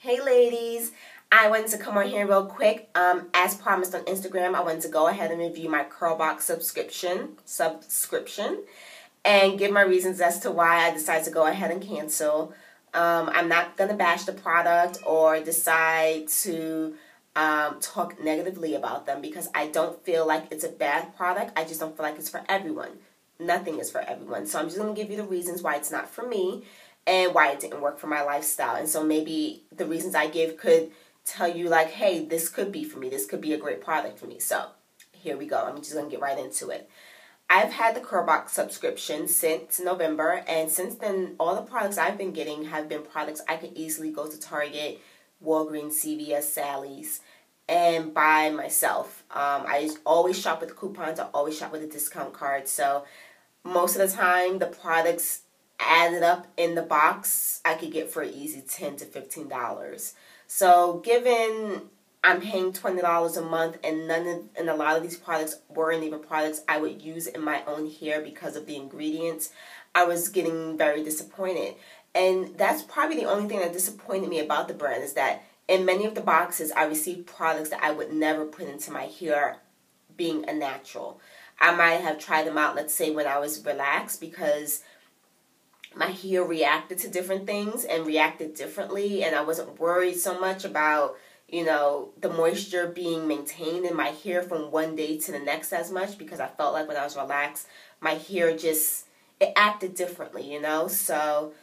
Hey ladies, I wanted to come on here real quick. As promised on Instagram, I wanted to go ahead and review my Curlbox subscription and give my reasons as to why I decided to go ahead and cancel. I'm not going to bash the product or decide to talk negatively about them because I don't feel like it's a bad product. I just don't feel like it's for everyone. Nothing is for everyone. So I'm just going to give you the reasons why it's not for me and why it didn't work for my lifestyle. And so maybe the reasons I give could tell you like, hey, this could be for me. This could be a great product for me. So here we go. I'm just going to get right into it. I've had the Curlbox subscription since November, and since then, all the products I've been getting have been products I could easily go to Target, Walgreens, CVS, Sally's, and buy myself. I always shop with coupons. I always shop with a discount card. So most of the time, the products added up in the box, I could get for an easy $10 to $15. So given I'm paying $20 a month and a lot of these products weren't even products I would use in my own hair because of the ingredients, I was getting very disappointed. And that's probably the only thing that disappointed me about the brand is that in many of the boxes I received products that I would never put into my hair being a natural. I might have tried them out, let's say, when I was relaxed because my hair reacted to different things and reacted differently, and I wasn't worried so much about, the moisture being maintained in my hair from one day to the next as much because I felt like when I was relaxed, my hair it acted differently, So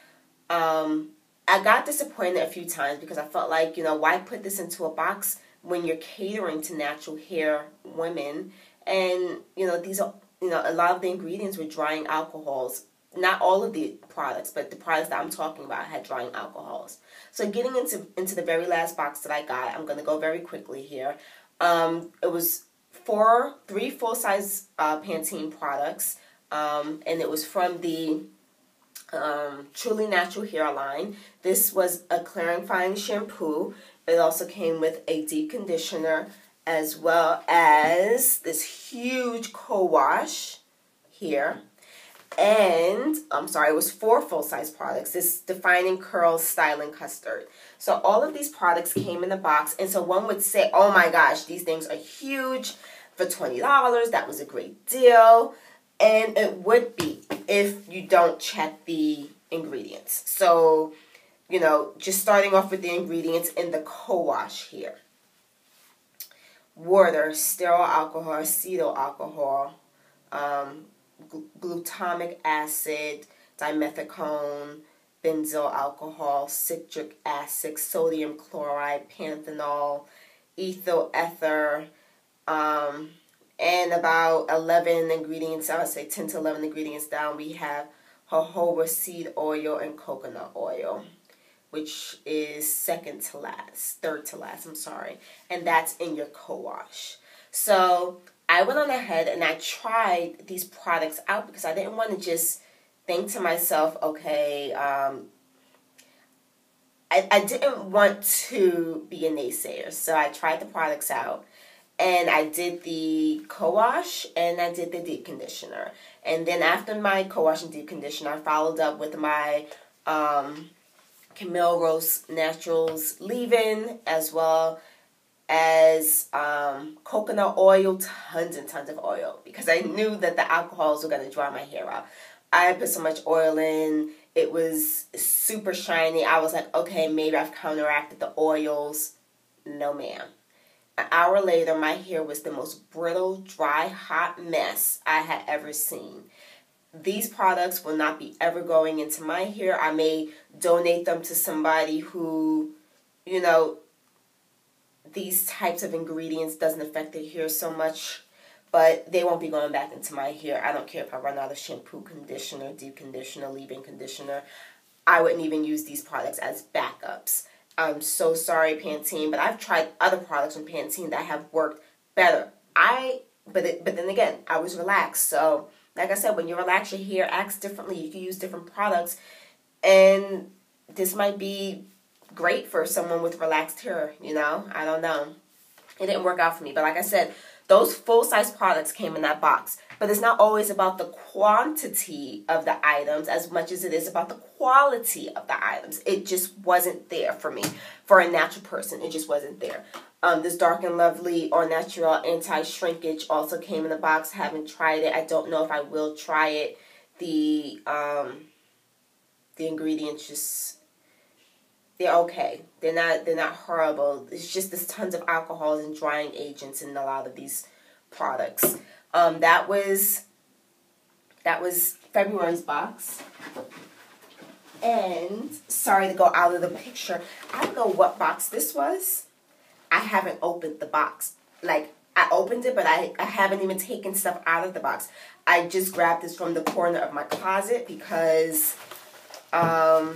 I got disappointed a few times because I felt like, why put this into a box when you're catering to natural hair women? And, these are, a lot of the ingredients were drying alcohols. Not all of the products, but the products that I'm talking about had drying alcohols. So getting into the very last box that I got, I'm going to go very quickly here. It was three full-size Pantene products, and it was from the Truly Natural Hair line. This was a clarifying shampoo. It also came with a deep conditioner as well as this huge co-wash here. And, it was 4 full-size products. This Defining Curls Styling Custard. So all of these products came in the box. And so one would say, oh my gosh, these things are huge for $20. That was a great deal. And it would be if you don't check the ingredients. So, just starting off with the ingredients in the co-wash here. Water, sterile alcohol, acetyl alcohol, glutamic acid, dimethicone, benzyl alcohol, citric acid, sodium chloride, panthenol, ethyl ether, and about 11 ingredients, I would say 10 to 11 ingredients down, we have jojoba seed oil and coconut oil, which is third to last, and that's in your co-wash. So I went on ahead and I tried these products out because I didn't want to just think to myself, okay, I didn't want to be a naysayer. So I tried the products out, and I did the co-wash and I did the deep conditioner. And then after my co-wash and deep conditioner, I followed up with my Camille Rose Naturals leave-in as well as coconut oil, tons and tons of oil, because I knew that the alcohols were going to dry my hair out. I put so much oil in, it was super shiny. I was like, okay, maybe I've counteracted the oils. No, ma'am. An hour later, my hair was the most brittle, dry, hot mess I had ever seen. These products will not be ever going into my hair. I may donate them to somebody who, these types of ingredients doesn't affect their hair so much, but they won't be going back into my hair. I don't care if I run out of shampoo, conditioner, deep conditioner, leave-in conditioner. I wouldn't even use these products as backups. I'm so sorry, Pantene, but I've tried other products from Pantene that have worked better. But then again, I was relaxed. So, like I said, when you relax, your hair acts differently. You can use different products, and this might be great for someone with relaxed hair, I don't know. It didn't work out for me. But like I said, Those full-size products came in that box. But it's not always about the quantity of the items as much as it is about the quality of the items. It just wasn't there for me. For a natural person, it just wasn't there. This Dark and Lovely All Natural Anti-Shrinkage also came in the box. Haven't tried it. I don't know if I will try it. The ingredients just, they're okay. They're not horrible. It's just there's tons of alcohols and drying agents in a lot of these products. That was February's box. And sorry to go out of the picture. I don't know what box this was. I haven't opened the box. Like, I opened it, but I haven't even taken stuff out of the box. I just grabbed this from the corner of my closet because I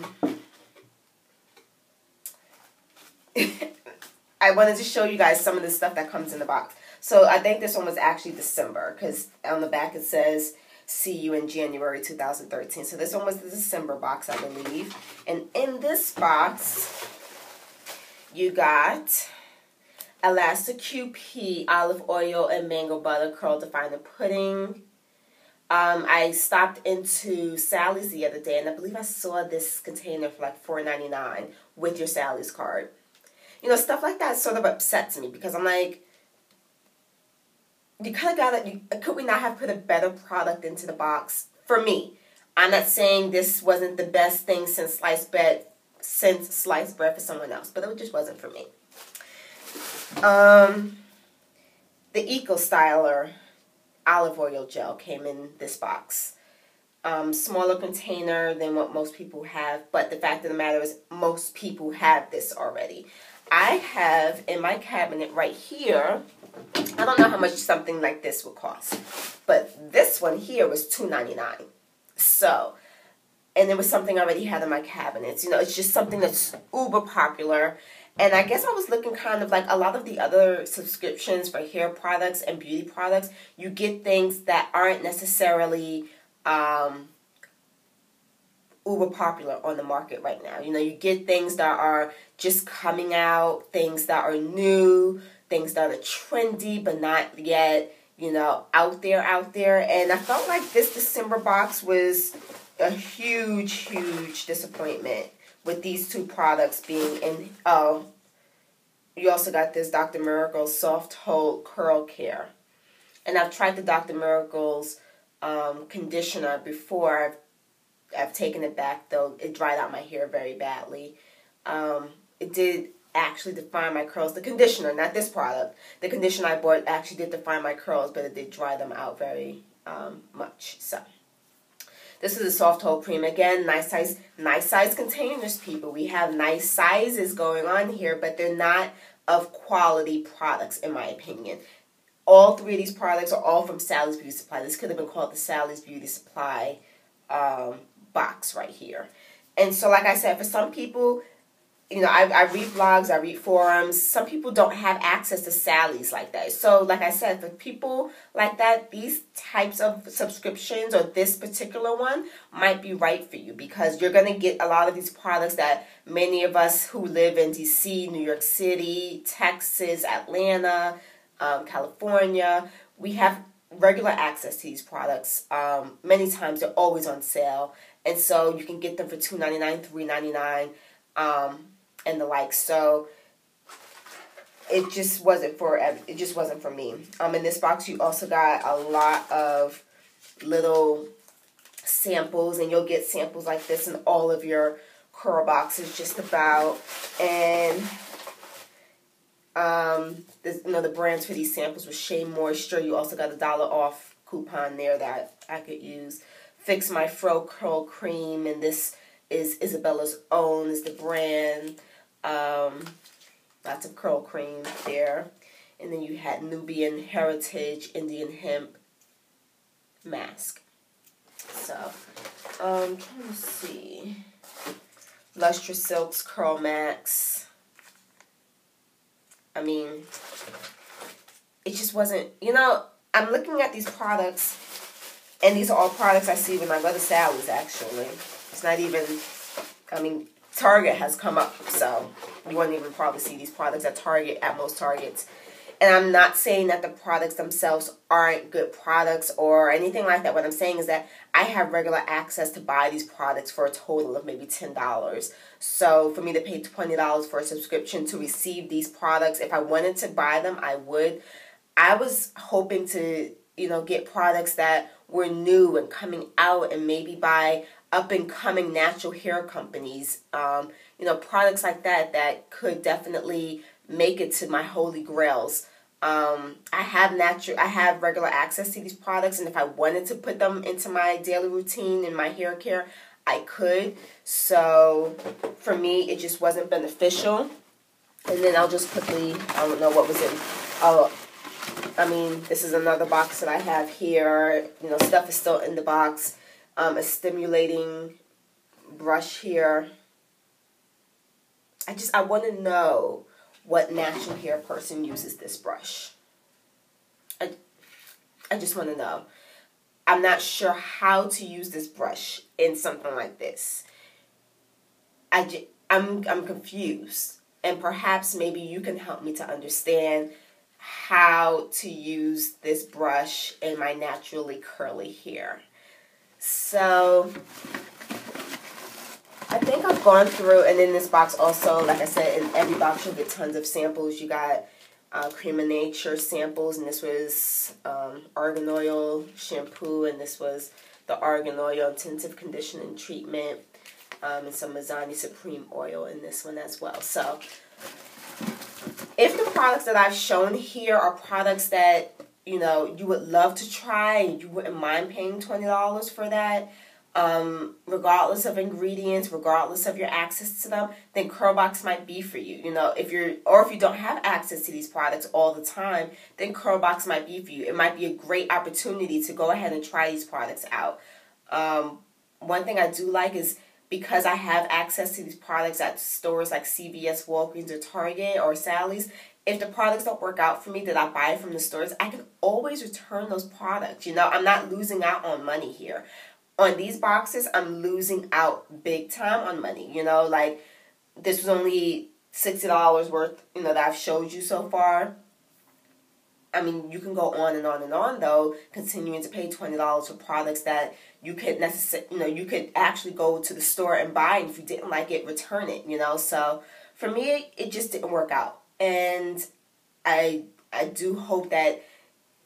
wanted to show you guys some of the stuff that comes in the box. So I think this one was actually December because on the back it says, see you in January 2013. So this one was the December box, I believe. And in this box, you got Elastic QP, olive oil, and mango butter curl defining pudding. I stopped into Sally's the other day, and I believe I saw this container for like $4.99 with your Sally's card. You know, stuff like that sort of upsets me because I'm like, you kind of gotta, could we not have put a better product into the box? For me, I'm not saying this wasn't the best thing since sliced bread for someone else, but it just wasn't for me. The Eco Styler olive oil gel came in this box. Smaller container than what most people have, but the fact of the matter is most people have this already. I have in my cabinet right here, I don't know how much something like this would cost, but this one here was $2.99. So, and it was something I already had in my cabinets. You know, it's just something that's uber popular. And I guess I was looking kind of like a lot of the other subscriptions for hair products and beauty products. You get things that aren't necessarily uber popular on the market right now. You know, you get things that are just coming out, things that are new, things that are trendy but not yet, you know, out there. And I felt like this December box was a huge disappointment with these two products being in. Oh, you also got this Dr. Miracle's Soft Hold Curl Care. And I've tried the Dr. Miracle's conditioner before. I've taken it back, though. It dried out my hair very badly. It did actually define my curls. The conditioner, not this product. The conditioner I bought actually did define my curls, but it did dry them out very much. So this is a soft hold cream. Again, nice size containers, people. We have nice sizes going on here, but they're not of quality products, in my opinion. All three of these products are all from Sally's Beauty Supply. This could have been called the Sally's Beauty Supply box right here. And so, like I said, for some people, you know, I read blogs, I read forums. Some people don't have access to Sally's like that. So, like I said, for people like that, these types of subscriptions or this particular one might be right for you because you're going to get a lot of these products that many of us who live in D.C., New York City, Texas, Atlanta, California, we have regular access to these products. Many times they're always on sale. And so you can get them for $2.99, $3.99, and the like. So it just wasn't for me. In this box you also got a lot of little samples, and you'll get samples like this in all of your Curlboxes just about. And the brands for these samples was Shea Moisture. You also got a $1 off coupon there that I could use. Fix My Fro Curl Cream, and this is Isabella's Own is the brand. Lots of curl cream there. And then you had Nubian Heritage Indian Hemp Mask. So, I'm trying to see. Lustrous Silks Curl Max. I mean, it just wasn't, you know, I'm looking at these products, and these are all products I see when I go to Sally's, actually. It's not even, I mean, Target has come up, so you won't even probably see these products at Target, at most Targets. And I'm not saying that the products themselves aren't good products or anything like that. What I'm saying is that I have regular access to buy these products for a total of maybe $10. So for me to pay $20 for a subscription to receive these products, if I wanted to buy them, I would. I was hoping to, get products that were new and coming out, and maybe buy up and coming natural hair companies, products like that could definitely make it to my holy grails. I have regular access to these products, and if I wanted to put them into my daily routine in my hair care, I could. So for me, it just wasn't beneficial. And then I'll just quickly, I don't know what was in, this is another box that I have here. Stuff is still in the box. A stimulating brush here. I want to know what natural hair person uses this brush. I just want to know. I'm not sure how to use this brush in something like this. I'm confused, and perhaps maybe you can help me to understand how to use this brush in my naturally curly hair. So I think I've gone through, and in this box also, like I said, in every box you'll get tons of samples. You got Cream of Nature samples, and this was Argan Oil shampoo, and this was the Argan Oil Intensive Conditioning Treatment, and some Mazzani Supreme Oil in this one as well. So if the products that I've shown here are products that, you would love to try and you wouldn't mind paying $20 for that, regardless of ingredients, regardless of your access to them, then Curlbox might be for you. If you don't have access to these products all the time, then Curlbox might be for you. It might be a great opportunity to go ahead and try these products out. One thing I do like is, because I have access to these products at stores like CVS, Walgreens, or Target, or Sally's, if the products don't work out for me that I buy from the stores, I can always return those products. I'm not losing out on money here. On these boxes, I'm losing out big time on money. Like this was only $60 worth, that I've showed you so far. You can go on and on and on, though, continuing to pay $20 for products that you could you could actually go to the store and buy, and if you didn't like it, return it, So for me, it just didn't work out. And I do hope that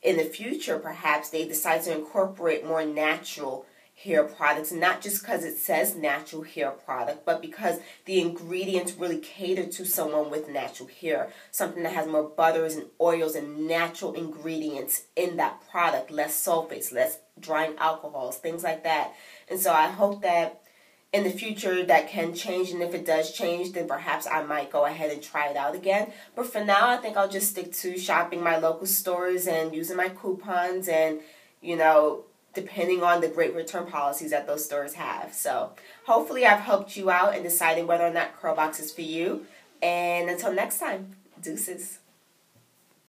in the future, perhaps, they decide to incorporate more natural hair products, not just because it says natural hair product, but because the ingredients really cater to someone with natural hair, something that has more butters and oils and natural ingredients in that product, less sulfates, less drying alcohols, things like that. And so I hope that in the future that can change, and if it does change, then perhaps I might go ahead and try it out again. But for now, I think I'll just stick to shopping my local stores and using my coupons and, depending on the great return policies that those stores have. So hopefully I've helped you out in deciding whether or not Curlbox is for you. And until next time, deuces.